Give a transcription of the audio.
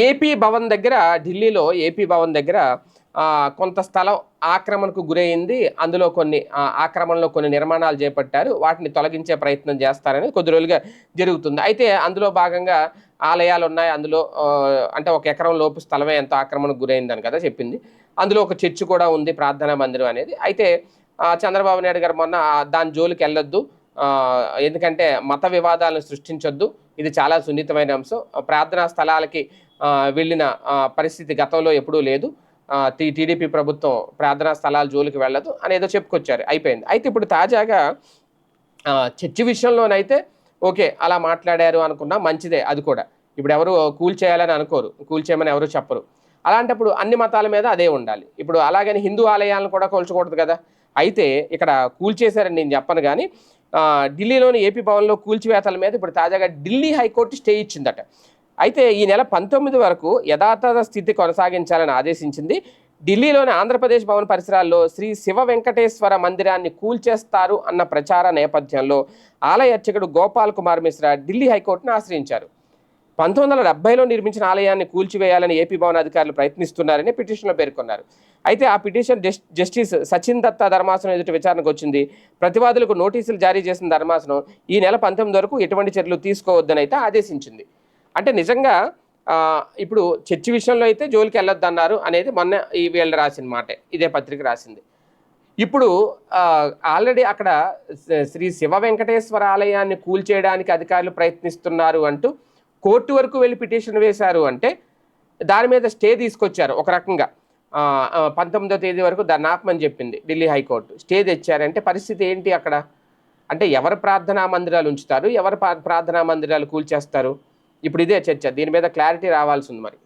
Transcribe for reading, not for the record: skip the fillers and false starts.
AP Bhavan దగ్గర ఢిల్లీలో AP Bhavan దగ్గర కొంత స్థలం ఆక్రమణకు గురైంది. అందులో కొన్ని ఆక్రమణలో కొన్ని నిర్మాణాలు చేపట్టారు. వాటిని తొలగించే ప్రయత్నం చేస్తారని కొద్ది రోజులుగా జరుగుతుంది. అయితే అందులో భాగంగా ఆలయాలు ఉన్నాయి. అందులో అంటే 1 ఎకరం లోపు స్థలమే ఎంతో ఆక్రమణకు గురైందని కదా చెప్పింది. అందులో ఒక చర్చ్ కూడా ఉంది, ప్రార్థనా మందిరం అనేది. అయితే చంద్రబాబు నాయుడు గారు మొన్న దాని జోలికి వెళ్ళొద్దు, ఎందుకంటే మత వివాదాలను సృష్టించొద్దు, ఇది చాలా సున్నితమైన అంశం, ప్రార్థనా స్థలాలకి వెళ్ళిన పరిస్థితి గతంలో ఎప్పుడూ లేదు, టీడీపీ ప్రభుత్వం ప్రార్థనా స్థలాల జోలికి వెళ్ళదు అనేదో చెప్పుకొచ్చారు, అయిపోయింది. అయితే ఇప్పుడు తాజాగా చర్చి విషయంలోనైతే ఓకే అలా మాట్లాడారు అనుకున్నా మంచిదే, అది కూడా ఇప్పుడు ఎవరు కూల్చేయాలని అనుకోరు, కూల్చేయమని ఎవరు చెప్పరు. అలాంటప్పుడు అన్ని మతాల మీద అదే ఉండాలి. ఇప్పుడు అలాగని హిందూ ఆలయాలను కూడా కూల్చకూడదు కదా. అయితే ఇక్కడ కూల్చేశారని నేను చెప్పను, కానీ ఢిల్లీలోని ఏపీ భవన్లో కూల్చివేతల మీద ఇప్పుడు తాజాగా ఢిల్లీ హైకోర్టు స్టే ఇచ్చిందట. అయితే ఈ నెల 19 వరకు యథాతథ స్థితి కొనసాగించాలని ఆదేశించింది. ఢిల్లీలోని ఆంధ్రప్రదేశ్ భవన్ పరిసరాల్లో శ్రీ శివ వెంకటేశ్వర మందిరాన్ని కూల్చేస్తారు అన్న ప్రచార నేపథ్యంలో ఆలయ అర్చకుడు గోపాల్ కుమార్ మిశ్రా ఢిల్లీ హైకోర్టును ఆశ్రయించారు. 1970లో నిర్మించిన ఆలయాన్ని కూల్చివేయాలని ఏపీ భవన్ అధికారులు ప్రయత్నిస్తున్నారని పిటిషన్లో పేర్కొన్నారు. అయితే ఆ పిటిషన్ జస్టిస్ సచిన్ దత్తా ధర్మాసనం ఎదుట విచారణకు వచ్చింది. ప్రతివాదులకు నోటీసులు జారీ చేసిన ధర్మాసనం ఈ నెల 19 వరకు ఎటువంటి చర్యలు తీసుకోవద్దని అయితే ఆదేశించింది. అంటే నిజంగా ఇప్పుడు చర్చి విషయంలో అయితే జోలికి వెళ్ళొద్దన్నారు అనేది మొన్న ఈ వీళ్ళు రాసిన మాటే, ఇదే పత్రిక రాసింది. ఇప్పుడు ఆల్రెడీ అక్కడ శ్రీ శివ వెంకటేశ్వర ఆలయాన్ని కూల్చేయడానికి అధికారులు ప్రయత్నిస్తున్నారు అంటూ కోర్టు వరకు వెళ్ళి పిటిషన్ వేశారు. అంటే దాని మీద స్టే తీసుకొచ్చారు ఒక రకంగా. 19వ తేదీ వరకు దాన్ని ఆపమని చెప్పింది ఢిల్లీ హైకోర్టు, స్టే తెచ్చారంటే పరిస్థితి ఏంటి అక్కడ? అంటే ఎవరు ప్రార్థనా మందిరాలు ఉంచుతారు, ఎవరు ప్రార్థనా మందిరాలు కూల్చేస్తారు? ఇప్పుడు ఇదే చర్చ, దీని మీద క్లారిటీ రావాల్సి ఉంది మరి.